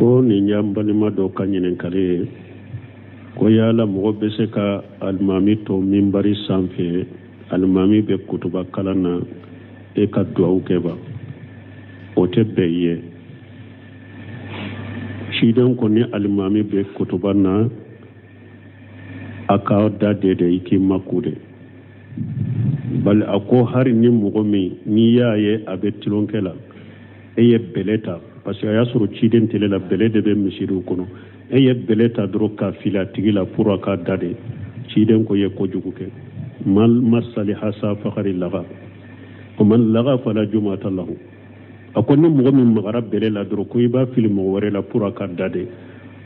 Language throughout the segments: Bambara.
ko ni nyambalima do kanyinen kale ko yala mo be se ka almami to mimbari sanfe almami be kutuba kalana e ka duaw keba o te beye shidan ko ni almami be kutuba na aka da de iki makude bal ako har ni mugomi ni yaye abe tilonkela eye beleta parce que ya suru ciden tele la bele de be misiru kono eye beleta dro ka fila tigila pour aka dade ciden ko ye ko juguke mal masali hasa fakhari laga o man laga fala jumata lahu akoni mugomi magara bele la dro ko iba film wore la pour aka dade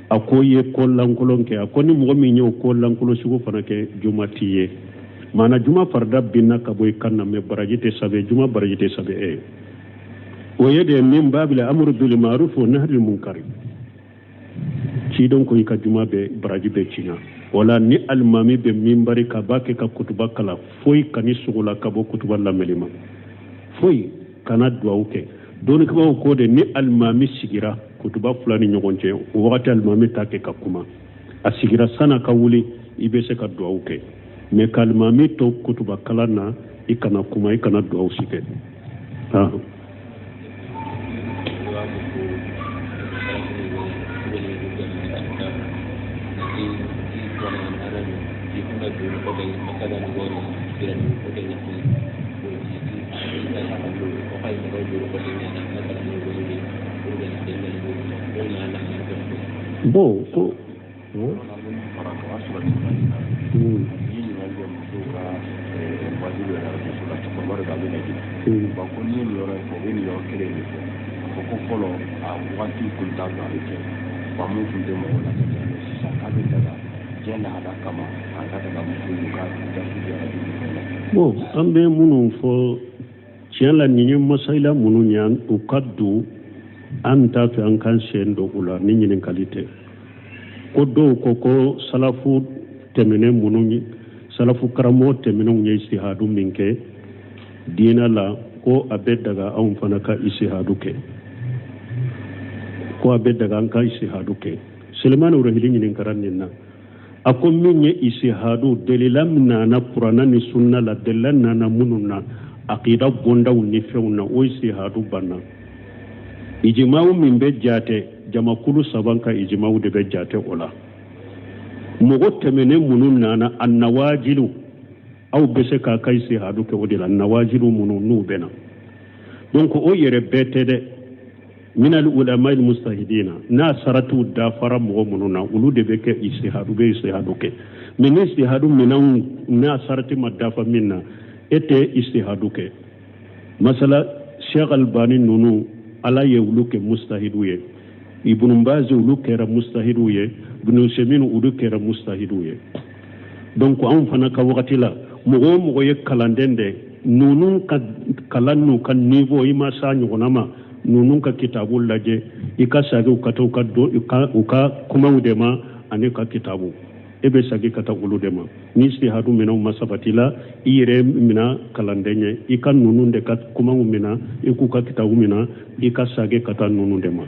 akoye kollankolon ke akoni mugomi nyo kollankolo sugo fana ke jumatiye mana juma farda binna kaboy kanna me barajite sabe juma barajite sabe e ويدي من باب الأمر بالمعروف والنهي عن المنكر شيدون كوي كجماعة براجي بيتشينا ولا ني المامي بمنبري كباكي ككتبا كلا فوي كني سغلا كبو كتبا لا مليما فوي كانا دواوكي دون كبا كودي ني المامي سيغيرا كتبا فلاني نيغونجي وقت المامي تاكي ككوما السيغيرا سانا كولي يبسي كدواوكي مي كالمامي تو كتبا كلا نا إكنا كوما إكنا دواوسيكي Bon, an bɛ minnu fɔ tiɲɛ la nin ye masayila minnu ɲa u ka don an t'a fɛ an k'an sen don u la ni ɲininkali tɛ ko dɔw ko salafu tɛmɛnen minnu salafu karamɔgɔ tɛmɛnenw ye istihadu min kɛ diinɛ la ko a bɛ daga anw fana ka istihadu kɛ ko a bɛ daga an ka istihadu kɛ Selemani Rahili ɲininkara nin na a ko min ye istihadu delila min nana Kurana ni sunna la delila nana minnu na aqida bondaw ni fɛnw na o istihadu banna ijma'u min bɛ jate jamakulu saban ka ijma'u de bɛ jate o la mɔgɔ tɛmɛnen minnu nana annawajilu aw bɛ se k'a ka istihadu kɛ o de la nawajilu minnu n'u bɛ na donc o yɛrɛ bɛɛ tɛ dɛ min al-ulama al-mustahidina na saratu dafara mɔgɔ minnu na olu de bɛ kɛ istihadu bɛ istihadu kɛ mais ni istihadu minɛnw na sarati ma dafa min na e tɛ istihadu kɛ masala Sheikh Albani ninnu ala ye olu kɛ mustahidu ye Ibn Baz olu kɛra mustahidu ye Ibn Usaymin olu kɛra mustahidu ye donc anw fana ka wagati la mɔgɔ o mɔgɔ ye kalanden de ninnu ka kalan n'u ka niveau i ma sa ɲɔgɔnna ma ninnu ka kitabu lajɛ i ka sagi u ka taa u ka kumaw de ma ani ka kitabu e bɛ sagi ka taa olu de ma ni istihadu minɛnw ma sabati la i yɛrɛ mina kalanden ye i ka ninnu de ka kumaw mina i k'u ka kitabu mina i ka sagi ka taa ninnu de ma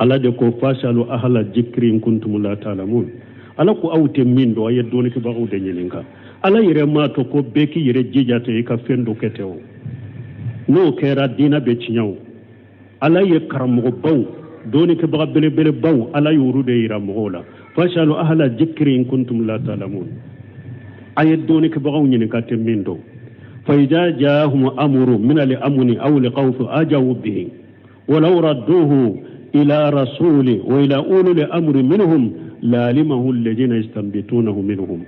ala de ko fasalu ahla jikri in kuntum la ta'lamun ala ko aw tɛ min dɔn a ye dɔɔni kɛbagaw de ɲininka ala yɛrɛ ma to ko bɛɛ k'i yɛrɛ jija tɛ i ka fɛn dɔ kɛ tɛ o n'o kɛra diinɛ bɛ tiɲɛ o ala ye karamɔgɔbaw dɔɔni kɛbaga belebelebaw ala y'olu de yira mɔgɔw la fasalu ahla jikri in kuntum la ta'lamun a ye dɔɔni kɛbagaw ɲininka tɛ min dɔn fa idza ja'ahum amrun min al-amni aw al-khawfi ajabu bihi ولو ردوه إلى رسول وإلى أولي الأمر منهم لعلمه الذين يستنبطونه منهم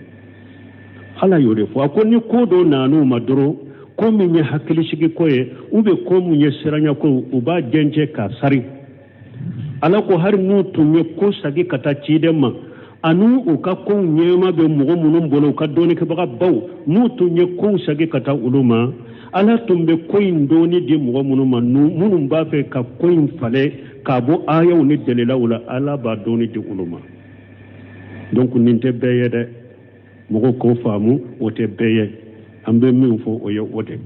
ala yore fo akoni kodo nanu madro ko min ye hakili sigi ko ye ube ko mun ye siranya ko uba genje ka sari ala ko har nu tunye ko sagi kata cidema anu u ka ko nyema be mugo munun bolo ka doni ke baga baw nu tunye ko sagi kata uluma ala tumbe ko indoni di mugo munun manu munun ba fe ka ko fale ka bo ayaw ni delila wala ala ba doni di uluma donc ninte beye de mugo ko famu wote beye ambe min fo o ye wote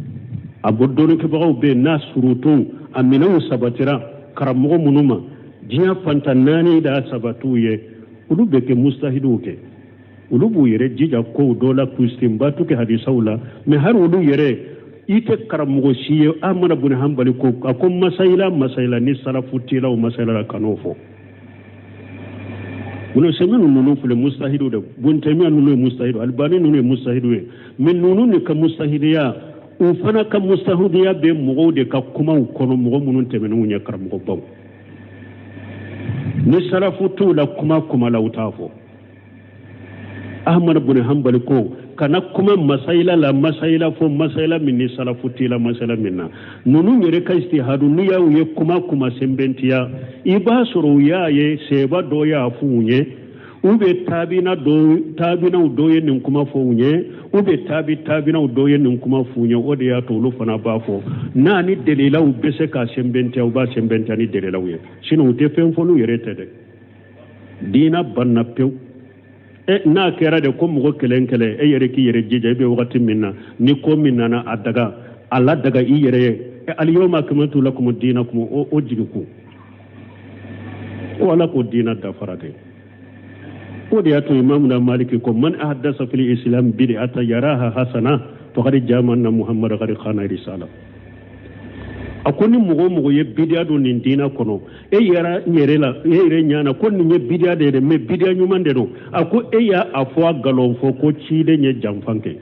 abo doni ke baga be na surutu amina sabatira karamugo munuma diya fantanani da sabatuye ulu beke mustahidu ke ulu bu yere jija ko dola kustin batu ke hadisaula me har ulu yere ite karamugo siye amana bun hanbali ko akon masaila ni salafutila o masaila kanofo buno semenu nunu fule mustahidu de buntemiya nunu mustahidu albani nunu mustahidu min nunu ne ka mustahidiya o fana ka mustahidiya be mugo de ka kuma kono mugo munun temenu nya karamugo baw ni salafutu la kuma la utafo ahmad ibn hanbali ko kana kuma masaila fo masaila minni salafuti la masaila minna nunu yere ka istihadu ni ya uye kuma sembentiya ibasuru ya ye seba do ya funye ube tabina do ye nin kuma funye ube tabina do ye nin kuma funye ode ya to lu fana bafo nani delila ube se ka sembentiya uba sembentiya ni delila uye sino ute fen folu yere tede dina banna pew na kera de ko mugo kelen yere ki yere jija be wakati minna ni ko minna na adaga alla daga i yere al yawma akmaltu lakum dinakum o jigiku wala ko dina da farade ko de ato imam na maliki ko man ahdasa fil islam bid'ata yaraha hasana faqad jamanna muhammad qad khana risala akoni mugo ye bid'a do nin dina kono yara yere nyana ko ni bid'a de me bid'a nyuma de do ako ya afwa galon fo ko cide nye jamfanke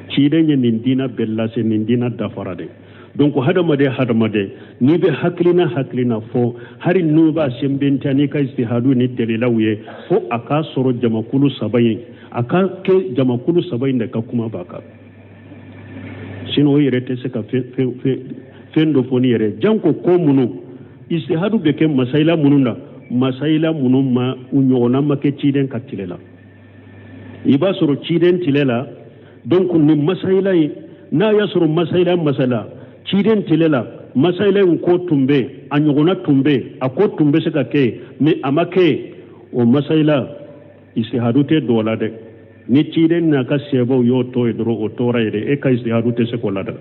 cide nye nin dina bella se nin dina dafarade donc hadamade ni be haklina fo hari no ba sembenta ni ka istihadu ni delilawiye fo aka soro jamakulu sabayin aka ke jamakulu sabayin da ka kuma baka sino yere te se ka fendo foni yere janko ko munu istihadu be ke masaila munu ma unyona make ciden katilela iba soro ciden tilela donc ni masaila na ya soro masala ciden tilela masaila ko tumbe anyona tumbe ako tumbe se ka ke me amake o masaila istihadu te dola de ni ciden na ka sebo yo to edro o tora ide e ka istihadu te se ko lada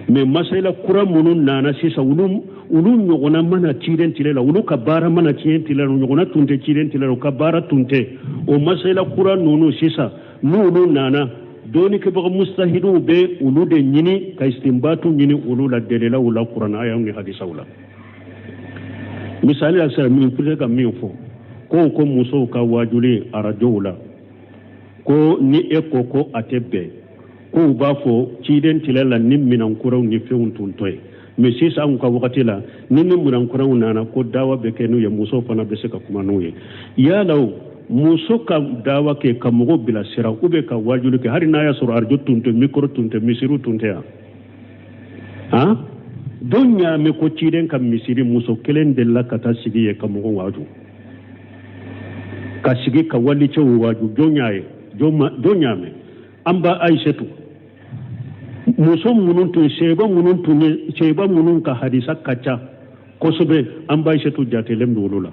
me masaila kura munun nana sisa ulu nyogona mana ciden tilela ulu kabara mana ciden tilela nyogona tunte ciden tilela kabara tunte o masaila kura nunu sisa nunu nana doni ke baga mustahidu be ulu de nyini ka istimbatu nyini ulu la delela ula qur'an aya ngi hadisa ula misali asara min fuje ka min fo ko muso ka wajuli arajoula ko ni ekoko atebe ko ba fo ciden tilela nim minan kuraw ni feun tuntoy mais si sa ka wakati la nim minan kuraw nana ko dawa be kenu ya muso fana be se ka kuma noye ya law muso ka dawa ke kamugo bila sira ube ka wajulu ke hari na ya suru arjo tunto mikro tunto misiru tunte ya ha donya me ko ciden kam misiri muso kelen de la kata sigi ye kamugo waju ka sigi ka wali cewu waju donya me amba aishatu muso munun to sheba munun ka hadisa kacha kosobe amba aishatu jatelem dolula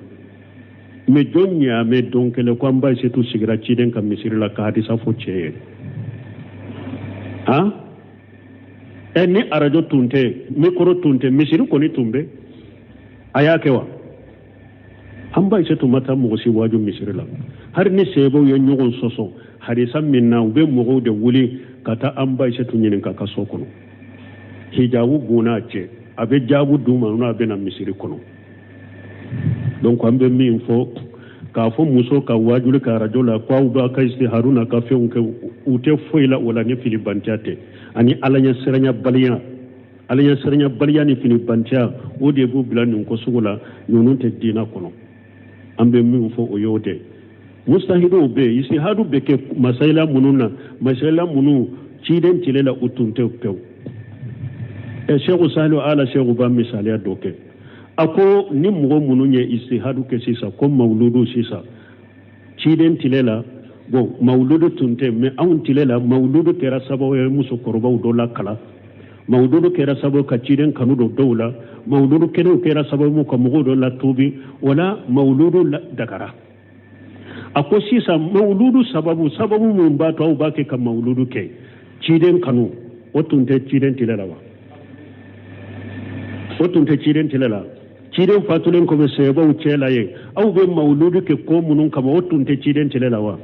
me donya me donkele ko amba aishatu sigira ciden kam misiri la ka hadisa fo cheye ha eni arajo tunte mikro tunte misiri ko ni tumbe ayake wa amba aishatu mata mo si waju misiri la har ni sebo yo nyogon soso hadisa minna ube mo de wuli kata amba aishatu nyinin ka kaso kono hijabu buna ce abe jabu duma na be na misiri kono donc ambe min fo ka fo muso ka wajul ka rajola kwa uba ka isti haruna ka fe unke ute foila wala ne fili bantiate ani alanya seranya baliya ni fili bantia o de bu bilan ko sugula nunun te dina kono ambe min fo o yode mustahidu be isi hadu be ke masaila munu ciden tilela utunte pew e sheikh salu ala sheikh ba misali adoke ako ni mugo munu nye isi hadu ke sisa ko mauludu sisa ciden tilela bo mauludu tunte me awun tilela mauludu kera sabo e muso korba do la kala mauludu kera sabo ka ciden kanu do dawla mauludu kera sabo mu ko mugo do la tubi wala mauludu dagara ako sisa mauludu sababu mun ba to ba ke kam mauludu ke ciden kanu otunte ciden tilela ciden fatulen ko be seba u cela ye aw be mawludu ke ko munun kama wotun te ciden telela wa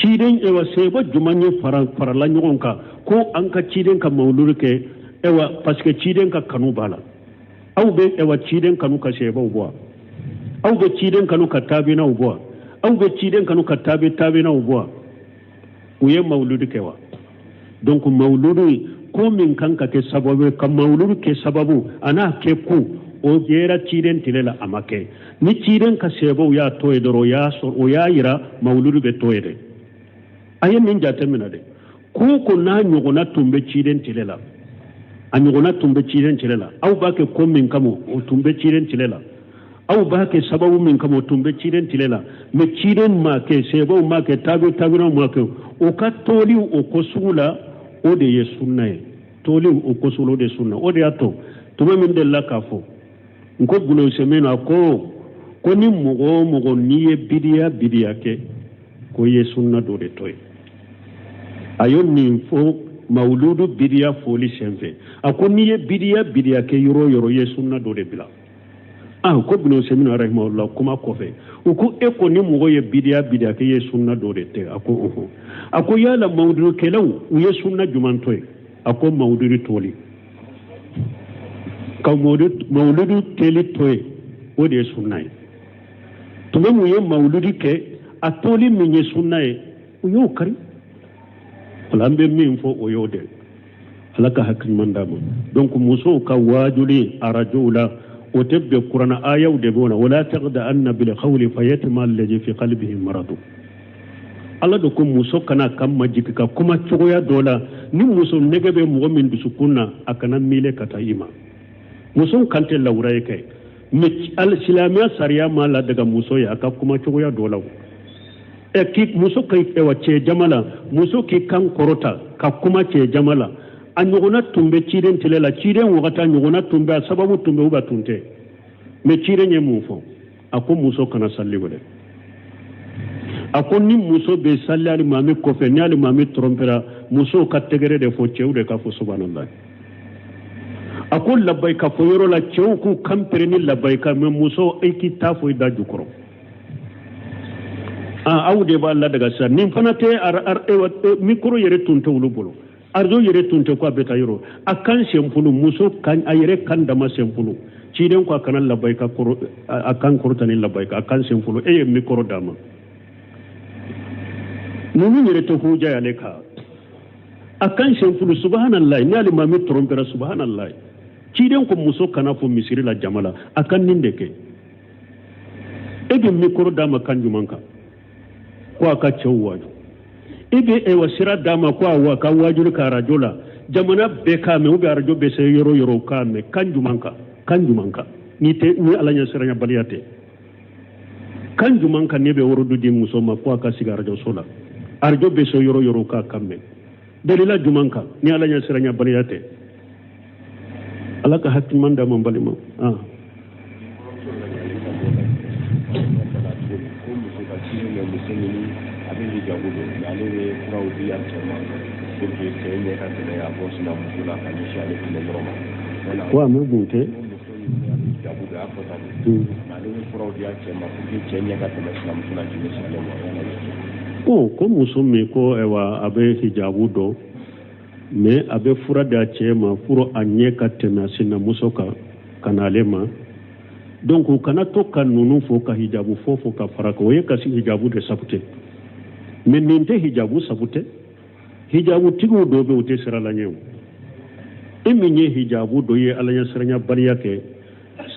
ciden ewa seba jumanye farala nyogon ka ko an ka ciden ka mawludu ke ewa parce que ciden ka kanu bala aw be ewa ciden kanu ka seba u bo aw be ciden kanu ka tabina u bo aw be ciden kanu ka tabina u bo u ye mawludu ke wa donc mawludu ko min kanka ke sababu ka mawludu ke sababu ana ke ku o jera ciden tilela amake ni ciden ka sebo ya toye doro ya so o ya yira mawludu be toye de aye min jate mina de ko na nyogona tumbe ciden tilela a nyogona tumbe ciden tilela aw ba ke ko min kamo o tumbe ciden tilela aw ba ke sababu min kamo tumbe ciden tilela me ciden ma ke sebo ma ke tabino ma ke o ka toli o ko sula o de ye sunna ye toli o ko sulo de sunna o de ato tuma min de la kafo nko bulo semena ko ni mogo ni ye bidiya ke ko ye sunna do de toy ayon ni fo mawludu bidiya foli senfe ako ni ye bidiya ke yoro ye sunna do de bila ko bulo semena rahimahullah kuma ko fe ko e ko ni mogo ye bidiya ke ye sunna do de te ako yala mawludu ke law ye sunna juman toy ako mawludu toli ka mawludu teli toye o de ye sunna ye tuma mu ye mawludu ke a toli min ye sunna ye o y'o kari wala an bɛ min fɔ o y'o de ala ka hakiliman d'a ma donc musow ka waajuli arajow la o tɛ bɛn kuranna ayaw de b'o la wala taqda'anna bil qawli fayatma alladhi fi qalbihi maradu ala do ko muso kana kan majigi ka kuma cogoya dɔ la ni muso nege bɛ mɔgɔ min dusukun na a kana miile ka taa i ma muso kan tɛ lawura ye kɛ mais alsilamɛya sariya ma la daga muso ye a ka kuma cogoya dɔ la muso ka cɛ jama la muso k'i kan kɔrɔta ka kuma cɛ jama la a ɲɔgɔnna tun bɛ ciden tile la ciden wagati a ɲɔgɔnna tun bɛ a sababu tun bɛ ou bien tun tɛ mais ciden ye mun fɔ a ko muso kana salli wɛrɛ a ko ni muso bɛ salli alimami kɔfɛ ni alimami trompera musow ka tɛgɛrɛ de fɔ cɛw de ka fɔ subhanallah a ko labayika fɔ yɔrɔ la cɛw k'u kanpere ni labayika mais muso e k'i ta fɔ i da jukɔrɔ aw de b'a la daga sisan nin fana tɛ mikoro yɛrɛ tun tɛ olu bolo arjo yɛrɛ tun tɛ ko a bɛ taa yɔrɔ a kan senfulu muso kan a yɛrɛ kan dama senfulu ciden ko a kana labayika kɔrɔ a kan kɔrɔta ni labayika a kan senfulu e ye mikoro d'a ma ninnu yɛrɛ tɛ hujja y'ale kan a kan senfulu subhanallah ni alimami trompera subhanallah ciden ko muso kana fɔ misiri la jama la a kan nin de kɛ e bɛ mikoro d'a ma kan jumɛn kan ko a ka cɛw waaju e bɛ wa sira d'a ma ko a ka waajuli ka arajo la jamana bɛɛ k'a mɛn ou bien arajo bɛ se yɔrɔ yɔrɔ k'a mɛn kan jumɛn kan ni ala ɲɛsiranya baliya tɛ kan jumɛn kan ne bɛ worodu di muso ma ko a ka sigi arajo so la arajo bɛ se yɔrɔ yɔrɔ k'a kan mɛn dalila jumɛn kan ni ala ɲɛsiranya baliya tɛ ala ka hakiliman d'a ma n balima ko a mɛ mun kɛ ko muso min ko a bɛ hijabu dɔn mais a bɛ fura di a cɛ ma furu a ɲɛ ka tɛmɛ a sinamuso kan ka n'ale ma donc u kana to ka ninnu fɔ ka hijabu fɔ ka fara kan o ye kasi hijabu de sabu tɛ mais nin tɛ hijabu sabu tɛ hijabu tigiw dɔw bɛ u tɛ sira la ɲɛ o e min ye hijabu dɔ ye ala ɲɛsiranya baliya kɛ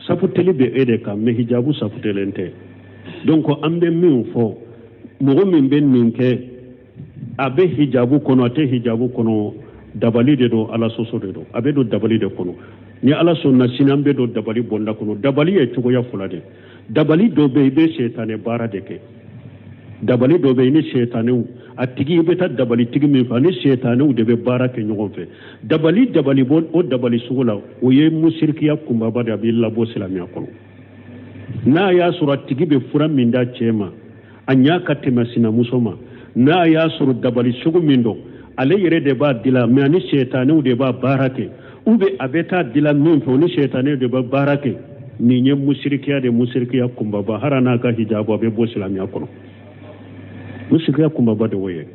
saputeli bɛ e de kan mais hijabu saputelen tɛ donc an bɛ min fɔ mɔgɔ min bɛ nin kɛ a bɛ hijabu kɔnɔ a tɛ hijabu kɔnɔ dabali de don ala soso de don a bɛ don dabali de kɔnɔ ni ala sɔnna sini an bɛ don dabali bɔnda kɔnɔ dabali ye cogoya fila de dabali dɔ bɛ yen i bɛ sɛtanɛ baara de kɛ dabali dɔ bɛ yen ni sɛtanɛw a tigi i bɛ taa dabali tigi min fɛ ani sɛtanɛw de bɛ baara kɛ ɲɔgɔn fɛ dabali bɔ o dabali sugu la o ye musirikiya kunbaba de a b'i labɔ silamɛya kɔnɔ n'a y'a sɔrɔ a tigi bɛ fura min d'a cɛ ma a ɲa ka tɛmɛ sinamuso ma n'a y'a sɔrɔ dabali sugu min dɔn ale yɛrɛ de b'a dila mais ani sɛtanɛw de b'a baara kɛ ou bien a bɛ taa dila min fɛ o ni sɛtanɛw de b'a baara kɛ ni nye musirikiya de musirikiya kumbaba harana ka hijabu be bo silamiya kono musirikiya kumbaba de woye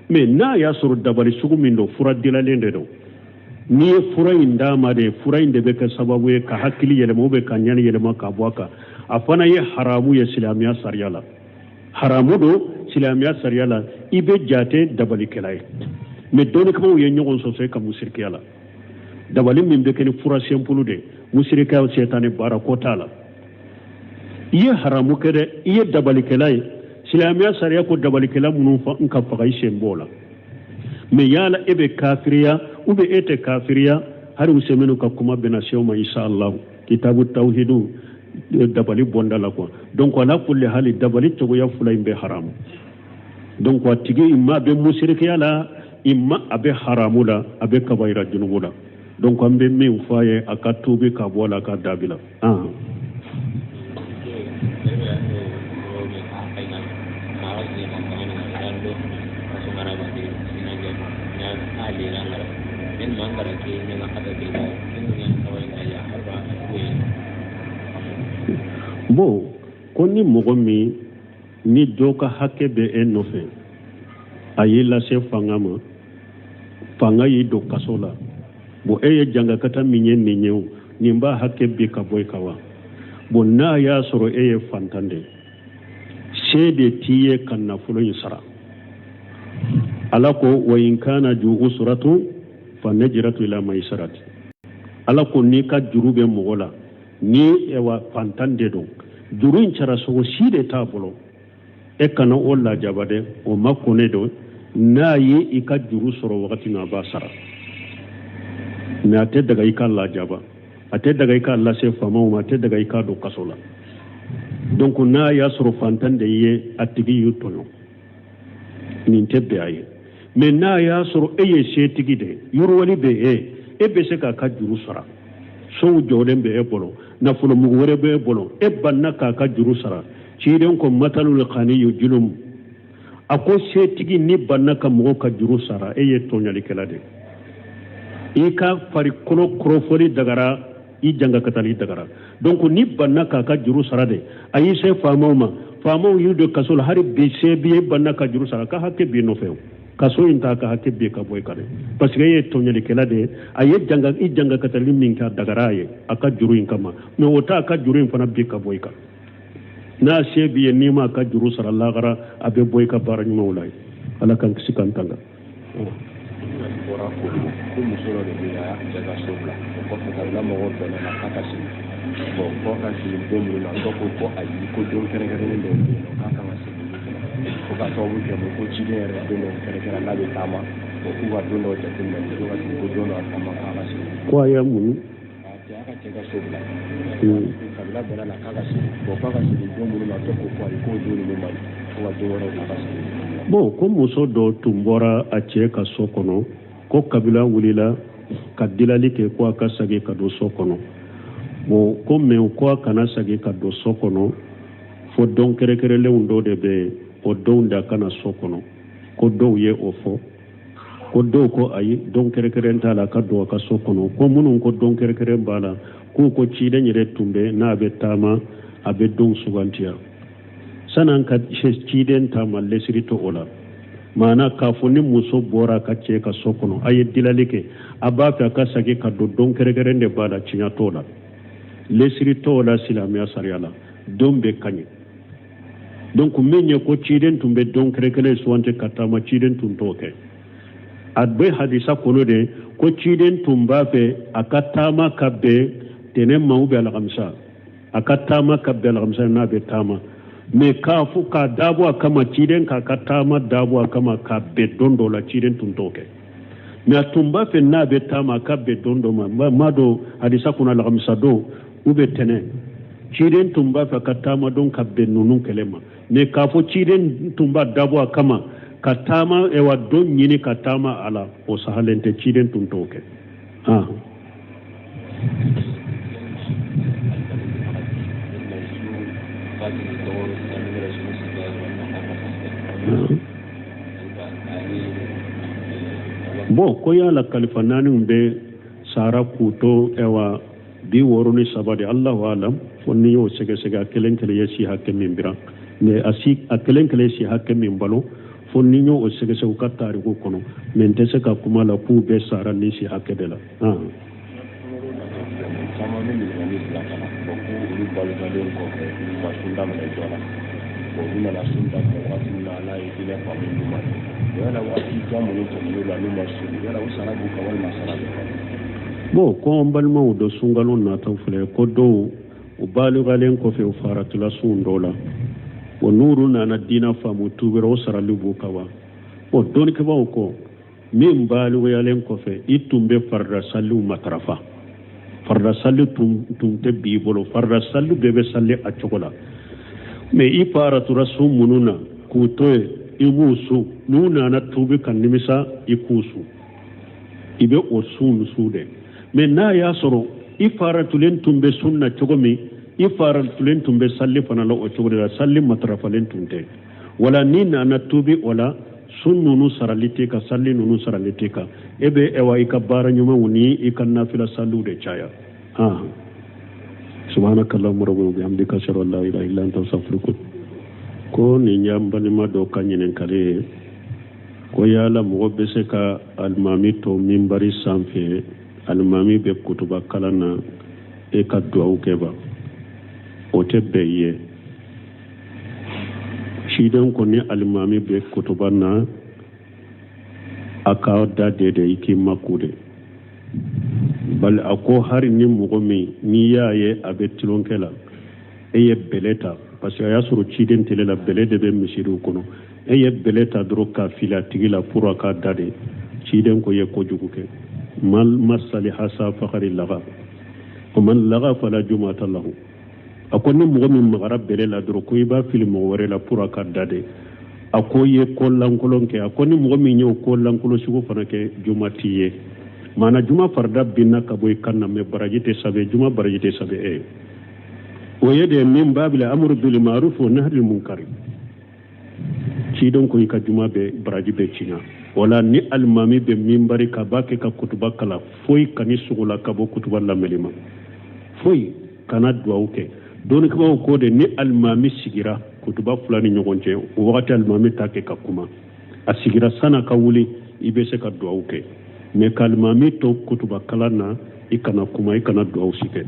mais na ya soro dabari sugu min do fura dilalen de do ni ye fura in dama de fura in de be ka sababu ye ka hakili yelema be ka nyani yelema ka boaka afana ye haramu ye silamiya sariyala haramu do silamiya sariyala ibe jate dabali kelay mais doni kama ye nyogon so se ka musirikiya la dabali min be ken fura sempulu de musirikiya setane bara kotala iye haramu kede iye dabali kelay silamiya sariya ko dabali kela munun fa nka faga shembola me yala ebe kafiriya ube ete kafiriya har usemenu ka kuma benation ma insha Allah kitabu tauhidu dabali bonda la ko donc ala kulli hali dabali to ya fulay be haram donc wa tigi imma be musirikiya la imma abe haramu la abe kabaira junubu la donc ambe min faye akatubi ka bola ka dabila bon koni mogo mi ni dɔ ka hakɛ bɛ e nɔfɛ a y'i lase fanga ma fanga y'i don kaso la bon e ye jangakata min ye nin ye o nin b'a hakɛ bi ka bɔ i kan wa bon n'a y'a sɔrɔ e ye fantan de se de t'i ye ka nafolo in sara ala ko wa in kana ju usratu fa najratu ila maisarati ala ko ni ka juru bɛ mɔgɔ la ni ewa fantan de don juru in cara sogo si de t'a bolo e kana o lajaba de o ma kone do n'a ye i ka juru sɔrɔ wagati min a b'a sara mais a tɛ daga i ka lajaba a tɛ daga i ka lase faamaw ma a tɛ daga i ka don kaso la donc n'a y'a sɔrɔ fantan de ye a tigi y'u tɔɲɔ nin tɛ bɛn a ye mais n'a y'a sɔrɔ e ye setigi de yiriwali bɛ e bɛ se k'a ka juru sara sow jɔlen bɛ e bolo nafolo mugu wɛrɛ bɛ e bolo e banna k'a ka juru sara ciden ko matalul khaniyu julum a ko setigi ni banna ka mɔgɔ ka juru sara e ye tɔɲalikɛla de i ka farikolo korofoli dagara i jangakatali dagara donc ni banna k'a ka juru sara de a y'i se faamaw ma faamaw y'u don kaso la hari bi se bi e banna ka juru sara ka hakɛ b'i nɔfɛ o kaso in t'a ka hakɛ bi ka bɔ i kan parce que e ye tɔɲalikɛla de a ye i jangakatali min kɛ a dagara a ye a ka juru in kama mais o t'a ka juru in fana bi ka bɔ i kan n'a se b'i ye n'i ma ka juru sara lagara a bɛ bɔ i ka baara ɲumanw la ala k'an kisi k'an tanga ko muso dɔ de bɛ yen a y'a cɛ ka so bila o kɔfɛ kabila mɔgɔw bɛnna la k'a ka sigi bon kɔ ka sigi don minnu na dɔ ko ayi ko don kɛrɛnkɛrɛnnen dɔw bɛ yen nɔ k'a kan ka sigi fo ka sababu kɛ ko ciden yɛrɛ don dɔw kɛrɛnkɛrɛn n'a bɛ taama k'u ka don dɔw jateminɛ muso ka sigi ko don dɔw taama k'a ka sigi ko a y'a mun a ka cɛ ka so bila kabila bɛnna la k'a ka sigi bon k'a ka sigi don minnu na dɔ ko ayi k'o don ninnu man ɲi fo ka don wɛrɛw k'a ka sigi bon ko muso dɔ tun bɔra a cɛ ka so kɔnɔ ko kabila wulila ka dilali kɛ ko a ka segin ka don so kɔnɔ bon ko mais ko a kana segin ka don so kɔnɔ fo don kɛrɛkɛrɛnlenw dɔw de bɛ o donw da kana so kɔnɔ ko dɔw ye o fɔ ko dɔw ko ayi don kɛrɛkɛrɛn t'a la ka don a ka so kɔnɔ ko minnu ko don kɛrɛkɛrɛn b'a la k'u ko ciden yɛrɛ tun bɛ n'a bɛ taama a bɛ don sugantiya san'an ka ciden taama lesiri to o la maana k'a fɔ ni muso bɔra ka cɛ ka so kɔnɔ a ye dilali kɛ a b'a fɛ a ka segin ka don kɛrɛkɛrɛn de b'a la tiɲɛ t'o la lesiri t'o la silamɛya sariya la don bɛ kaɲɛ donc min ye ko ciden tun bɛ don kɛrɛkɛrɛn sugante ka taama ciden tun t'o kɛ a bɛ hadisa kɔnɔ de ko ciden tun b'a fɛ a ka taama ka bɛn tɛnɛ ma ou bien alamisa a ka taama ka bɛn alamisa n'a bɛ taama mais k'a fɔ k'a dabɔ a kama ciden k'a ka taama dabɔ a kama k'a bɛn don dɔ la ciden tun t'o kɛ mais a tun b'a fɛ n'a bɛ taama a ka bɛn don dɔ ma m'a dɔn hadisa kɔnɔ alamisa don ou bien tɛnɛ ciden tun b'a fɛ ka taama don ka bɛn ninnu kɛlɛ ma mais k'a fɔ ciden tun b'a dabɔ a kama ka taama ewa don ɲini ka taama a la o sahalen tɛ ciden tun t'o kɛ bon ko yala kalifa naaniw bɛ sara k'u to ewa bi woroni sabade Allahu alam fonni yo sege sega kelen kele yesi hakke min bira mais asi akelen kele si hakke min balo fonni yo o sege segu kattari ko kono men tese ka kuma la pu be sara ni si hakke de la bon ko balma do sungalo na taw fele ko do o balu galen ko fe faratula sundola o nuru na na dina famu tubero saralu bukawa o don ke ba ko min balu galen ko fe itumbe farda sallu matrafa farda sallu tum te bibolo farda sallu bebe salle a chokola me i faratura sumununa kutoe imusu nuna na tubi kan nimisa ikusu ibe o sunu sude me na ya soro i faratulen tumbe sunna chogomi i faratulen tumbe salli fanala o chogora salli matrafalen tunte wala ni na tubi wala sunnunu saralite ka salli nunu saralite ka ebe ewa ikabara nyuma woni ikanna fila sallude chaya subhanakallahumma rabbana bihamdika ashhadu an la ilaha illa anta astaghfiruka ko ni nyambani ma do kanyinen kale ko yala mo be se ka almami to minbari sanfe almami be kutuba kalana e ka duaw keba o te beye shidan ko ni almami be kutuba na aka da de iki makude bal ako har ni mugomi ni yaye abe tilonkela eye beleta parce que ya suru ciden tele la belede be misiru kono eye beleta dro ka fila tigila pour aka dade ciden ko ye ko juguke mal masali hasa fakhari laga ko man laga fala jumata lahu ako ni mugomi magara belela dro ko iba film wore la pour aka dade ako ye kollankolonke ako ni mugomi nyo kollankolo sugo fanake jumatiye mana juma farda binna kaboy kanna me barajite sabe juma barajite sabe ويدي من باب الأمر بالمعروف والنهي عن المنكر شيدون كوي كجما براجي بيتشينا ولا ني المامي بمنبر كباكي ككتبا كلا فوي كني سغلا كبو كتبا لملما فوي كانا دواوكي دون كبو كودي ني المامي سيغيرا كتبا فلاني نيغونجي وقت المامي تاكي ككما السيغيرا سانا كولي يبسي كدواوكي مي كالمامي تو كتبا كلانا إكنا كما إكنا دواو سيكي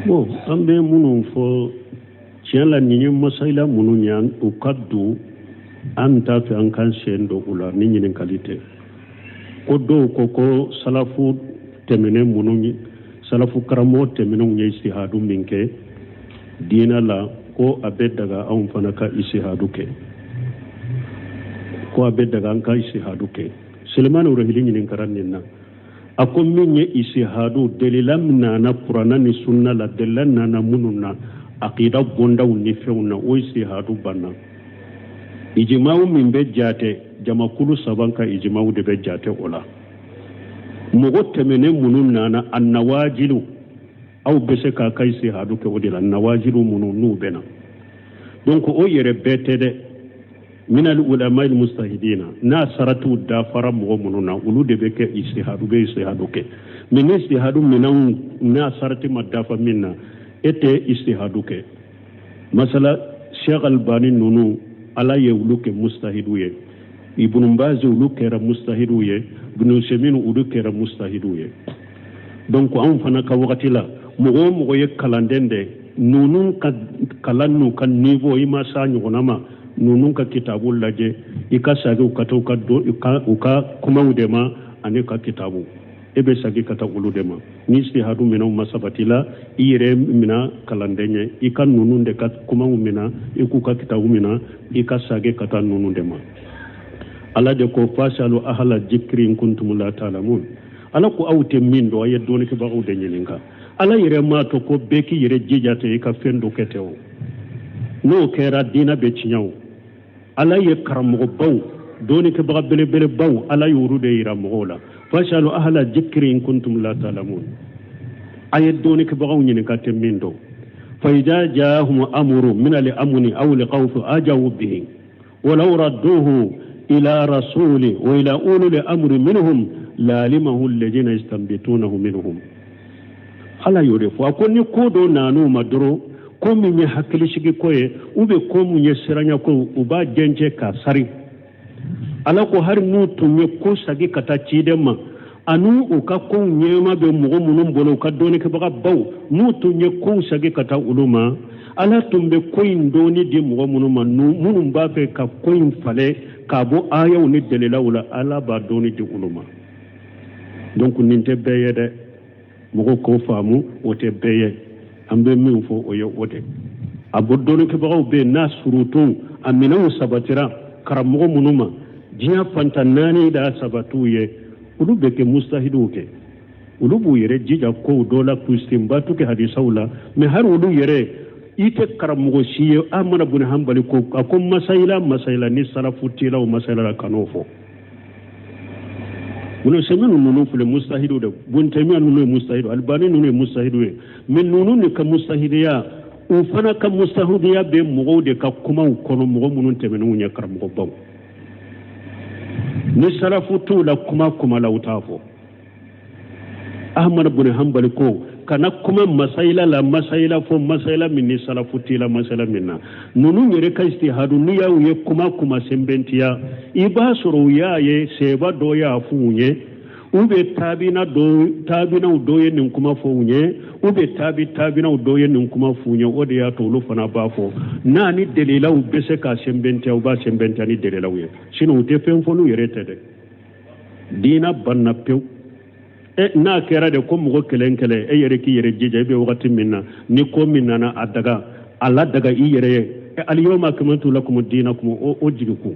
Bon, an bɛ minnu fɔ tiɲɛ la nin ye masayila minnu ye u ka don an t'a fɛ an k'an sen don u la ni ɲininkali tɛ ko dɔw ko salafu tɛmɛnen minnu ye salafu karamɔgɔ tɛmɛnenw ye istihadu min kɛ diinɛ la ko a bɛ daga anw fana ka istihadu kɛ ko a bɛ daga an ka istihadu kɛ Selemani Urahili ɲininkara nin na a ko min ye istihadu delila nana Kurana ni sunna la delila nana minnu na aqida bondaw ni fɛnw na o istihadu banna ijmaw min bɛ jate jamakulu saban ka ijmaw de bɛ jate o la mɔgɔ tɛmɛnen minnu nana annawajilu aw bɛ se k'a ka istihadu kɛ o de la nawajilu minnu n'u bɛ na donc o yɛrɛ bɛɛ tɛ dɛ min al-ulama al-mustahidina na saratu dafara mɔgɔ minnu na olu de bɛ kɛ istihadu bɛ istihadu kɛ mais ni istihadu minɛnw na sarati ma dafa min na e tɛ istihadu kɛ masala Sheikh Albani ninnu ala ye olu kɛ mustahidu ye Ibn Baz olu kɛra mustahidu ye Ibn Usaymin olu kɛra mustahidu ye donc anw fana ka wagati la mɔgɔ o mɔgɔ ye kalanden de ninnu ka kalan n'u ka niveau i ma sa ɲɔgɔnna ma ninnu ka kitabu lajɛ i ka sagi u ka taa u ka kumaw de ma ani ka kitabu ebe sagi kata ulu dema ni istihadu mina masabatila ire mina kalandenye ika nununde kat kuma mina ikuka kita mina ika sagi kata nunundema ala de ko fasalu ahla jikri in kuntum la ta'lamun ala ko awte min do ay doni ke bawo de nyilinka ala ire ma to ko beki ire jijate ika fendo ketewo no kera dina be cinyaw ala ye karamo baw doni ke baga bele bele baw ala yurude ira mogola fasalu ahla jikri in kuntum la ta'lamun ay doni ke bawo nyilinka te min do fa idha jaahum amru min al amni aw li khawf ajawu bihi ولو ردوه إلى رسول وإلى أولي الأمر منهم لعلمه الذين يستنبطونه منهم ala yore fo ko ni ko do nanu madro ko mi ni hakili shigi koye ube ko mu nye siranya ko uba jenje ka sari ala ko har nu tunye ko sagi kata chidema anu o ka ko nyema be mugo munum bolo ka doni ke baga baw nu tunye ko sagi kata uluma ala tumbe ko indoni di mugo munuma nu munum ba fe ka ko fale ka bo ayaw ni delela wala ala ba doni di uluma donc ninte beye de mugo ko famu wote beye ambe min fo o yo wote abodoni ke bawo be na surutu amina sabatira karamugo munuma jiya fantanani da sabatu ye ulu beke mustahidu ke ulu bu yere jija ko dola kustim batu ke hadisawla me har ulu yere ite karamugo shiye amana bun hanbali ko akom masaila ni salafutila o masaila kanofo wono semenu nunu fule mustahidu de buntemi nunu mustahidu albani nunu mustahidu men nunu ne ka mustahidiya o fana ka mustahidiya be mugo de ka kuma kono mugo munun temenu nya karamugo baw ni salafutu la kuma la utafo ahmad ibn hanbali ko kana kuma masaila fo masaila min salafuti la masaila minna nunu yere ka istihadu ni ya ye kuma sembentiya ibasuru ya ye seba do ya funye ube tabina do ye nin kuma funye ube tabina do ye nin kuma funye ode ya to lu fana bafo nani delila ube se ka sembentiya uba sembentiya ni delila ye sino ute fen fonu yere tede dina banna pew na kera de ko mugo kelenkele yere ki yere jeje be wakati minna ni ko minna na adaga alla daga i yere al yawma akmaltu lakum dinakum o jigiku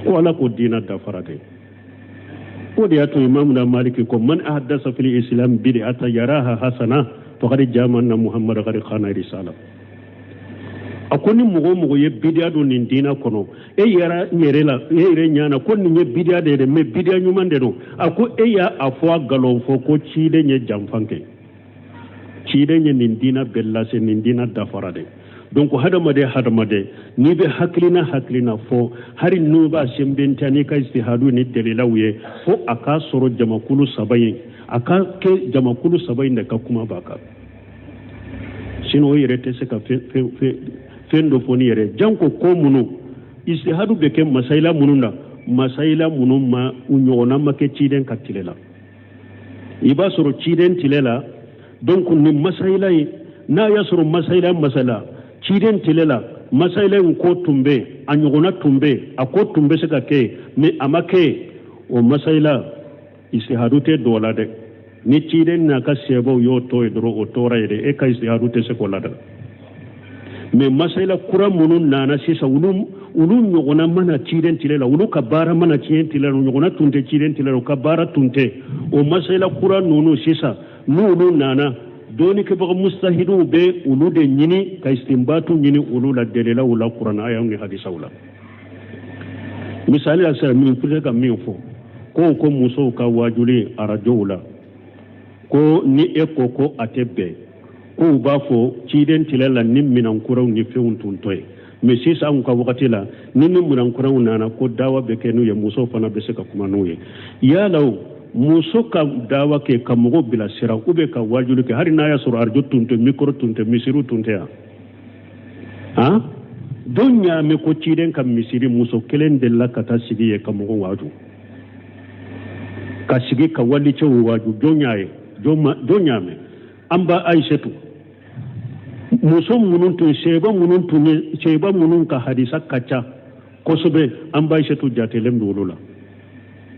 wala ko dina da farade ko de ato imam na maliki ko man ahaddasa fil islam bid'ata yaraha hasana faqad jamanna muhammad qad khana risala akoni mugo ye bidia do nin dina kono yara nyere nyana ko ni ye bidia de me bidia nyumande do ako ya afwa galon fo ko chide nye jamfanke chide nye nin dina bella se nin dina dafarade donc hadamade ni be haklina fo hari nuba sembentani ka istihadu ni delelawiye fo aka soro jamakulu sabayin aka ke jamakulu sabayin da ka kuma baka sino yere te se ka fendo foni yere janko ko munu istihadu be ke masaila mununda masaila munuma unyona make ciden katilela iba soro ciden tilela donc ni masaila na yasoro masaila masala ciden tilela masaila ko tumbe anyona tumbe ako tumbe se ka ke me amake o masaila istihadu te dola de ni ciden na ka sebo yo to edro o tora ede e ka istihadu te se ko lada me masaila kura munun nana sisa ulum nyogona mana ciden tilela ulu kabara mana ciden tilela nyogona tunte ciden tilela kabara tunte o masaila kura nunu sisa nunu nana doni ke baga mustahidu be ulu de nyini ka istimbatu nyini ulu la delela ula qur'an aya ngi hadisa ula misali asara min fure ka min fo ko muso ka wajuli arajo ula ko ni eko ko atebe ko ba fo ciden tilela nim minan kuraw ni feun tuntoy me sisa an ka wakati la nim minan kuraw nana ko dawa be kenu ya muso fana be se ka kuma nuye ya law muso ka dawa ke kamugo bila sira ube ka wajulu ke hari na ya suru arjo tunte mikro tunte misiru tunte ya ha donya me ko ciden kam misiri muso kelen de la kata sigi ye kamugo waju ka sigi ka wali ce waju donya me amba aishatu muso munun to sheba munun ka hadisa kacha kosobe amba aishatu jatelem dolula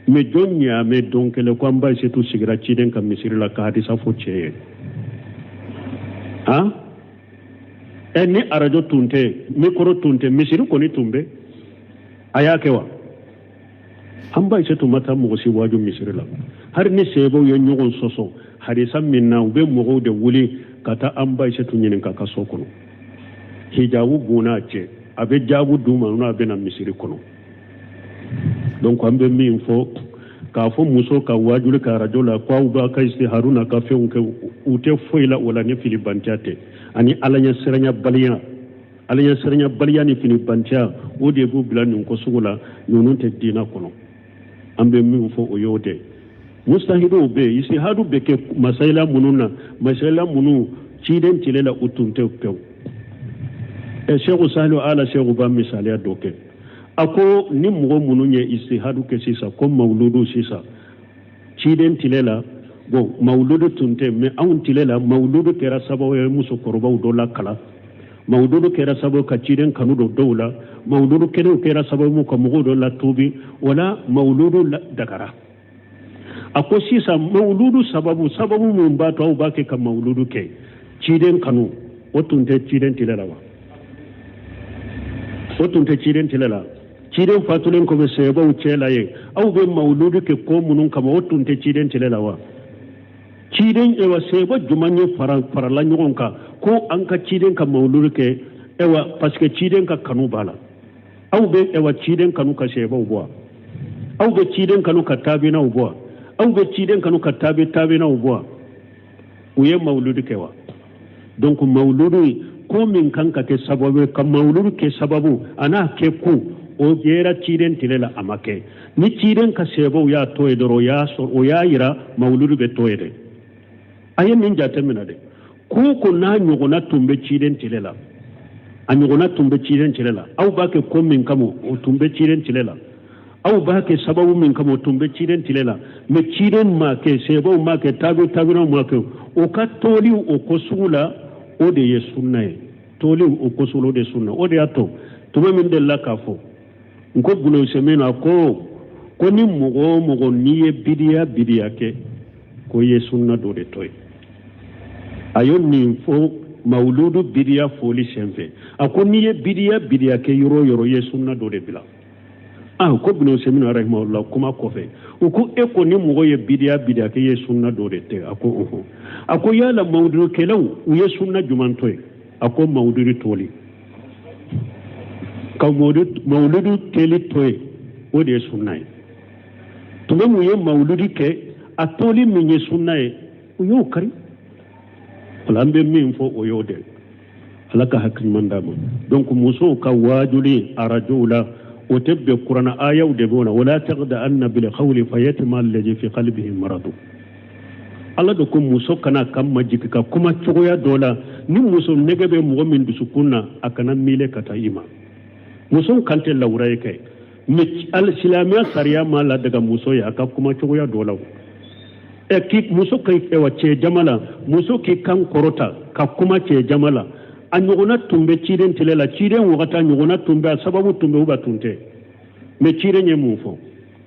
me jonya me donkele ko amba setu sigira ciden kam misiri la ka hadisa fo ceye ha eni arajo tunte mikro tunte misiri ko ni tumbe aya kewa amba setu mata mo si waju misiri la har ni sebo yo nyogon soso hadisa minna ube mo de wuli kata amba setu nyinin ka kaso kono hijabu buna ce abe jabu duma no abe na misiri kono donc ambe min fo ka fo muso ka wajuli ka rajola kwa uba ka isti haruna ka fe unke ute foila wala ne fili bantiate ani alanya seranya baliya ni fili bantia o de bu bilan ko sugula nonun te dina kono ambe min fo o yode mustahidu be isi hadu be ke masaila munu ciden tilela utunte pew e sheikh salu ala sheikh ba misaliya doke ako ni mogo munu nye istihadu ke sisa ko mauludu sisa ciden tilela bo mauludu tunte me awun tilela mauludu kera sababu ya muso korobaw dola kala mauludu kera sababu ka ciden kanu do dowla mauludu kera sababu mu ka mogo dola tubi wala mauludu dagara ako sisa mauludu sababu mun ba to ba ke ka mauludu ke ciden kanu o tunte ciden tilela wa o tunte ciden tilela ciden fatulen ko be sebo ucela ye aw be mauludu ke ko munun kama wotunte ciden tilelawa ciden ewa sebo jumanye farala nyogon ka ko an ka ciden ka mauludu ke ewa parce que ciden ka kanu bala aw be ewa ciden kanu ka sebo ubwa aw be ciden kanu ka tabe na ubwa aw be ciden kanu ka tabe na ubwa uye mauludu ke wa donc mauludu ko min kanka ke sababu ka mauludu ke sababu ana ke ku o jera ciden tilela amake ni ciden ka sebo ya toye doro ya so o ya ira mauludu be toye de ayen min jate mina de ko na nyogona tumbe ciden tilela a nyogona tumbe ciden tilela aw ba ke ko min kamo o tumbe ciden tilela aw ba ke sababu min kamo tumbe ciden tilela me ciden ma ke sebo ma ke tabi na ma ke o ka toli o ko sula o de yesunna toli o ko sulo de sunna o de ato tuma min de la kafo nko bulo semena ko ni mogo niye bidiya ke ko ye sunna do de toy ayon ni fo mauludu bidiya foli senfe ako niye bidiya ke yoro ye sunna do de bila ko bulo semena rahimahullah kuma ko fe ko e ko ni mogo ye bidiya ke ye sunna do de te ako yala maududu kelaw ye sunna jumantoy ako maududu toli ka mauludu teli toye o de sunnaye tuma mu ye mauludu ke a toli min ye sunnaye o y'o kari wala an bɛ min fɔ o y'o de ala ka hakilimandama donc musow ka wajuli arajow la o tɛ bɛn kuranna ayaw de b'o la wala taqda anna bil qawli fayatma alladhi fi qalbihi maradu ala de ko muso kana kan majigi ka kuma cogoya dɔ la ni muso nege bɛ mɔgɔ min dusukun na a kana miile ka taa i ma muso kante lawura ye kɛ mais alsilamia sariya ma la daga muso ye a ka kuma cogoya dɔ la ki muso ka ewa cɛ jama la muso k'i kan kɔrɔta ka kuma cɛ jama la a ɲɔgɔnna tun bɛ ciden tile la ciden wagata ɲɔgɔnna tun bɛ a sababu tun bɛ u ba tun tɛ mais ciden ye mun fɔ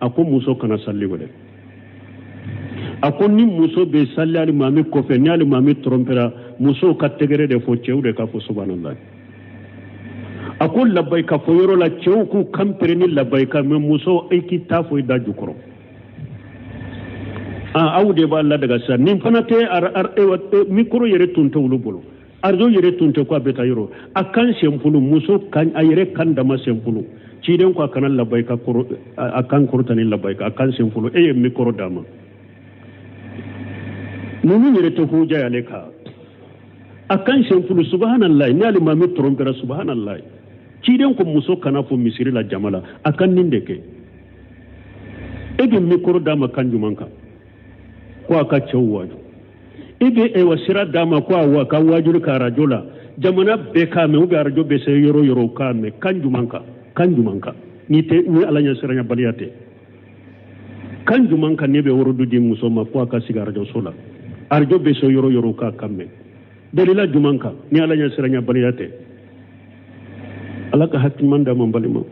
a ko muso kana salli wɛrɛ a ko ni muso bɛ salli alimami kɔfɛ ni alimami trɔmpera musow ka tɛgɛrɛ de fɔ cɛw de ka fɔ subhanallah a ko labayika fɔ yɔrɔ la cɛw k'u kanpere ni labayika mais muso i k'i ta fɔ i da jukɔrɔ aw de b'a la daga sisan nin fana tɛ mikoro yɛrɛ tun tɛ olu bolo arjo yɛrɛ tun tɛ ko a bɛ taa yɔrɔ a kan senfulu muso kan a yɛrɛ kan dama senfulu ciden ko a kana labayika kɔrɔ a kan kɔrɔta ni labayika a kan senfulu e ye mikoro d'a ma ninnu yɛrɛ tɛ hujja y'ale kan a kan senfulu subhanallah ni alimami trompera subhanallah ciden ko muso kana fɔ misiri la jama la a kan nin de kɛ e bɛ mikoro d'a ma kan jumɛn kan ko a ka cɛw waju i bɛ sira d'a ma ko a ka wajuli ka arajo la jamana bɛɛ k'a mɛn ou arajo bɛ se yɔrɔ yɔrɔ k'a mɛn kan jumɛn kan ni ala ɲɛ siranya baliya tɛ kan jumɛn kan ne bɛ worodu di muso ma ko a ka sigi arajo so la arajo bɛ se yɔrɔ yɔrɔ k'a kan mɛn dalila jumɛn kan ni ala ɲɛ siranya baliya tɛ ala ka hakiliman d'a ma balima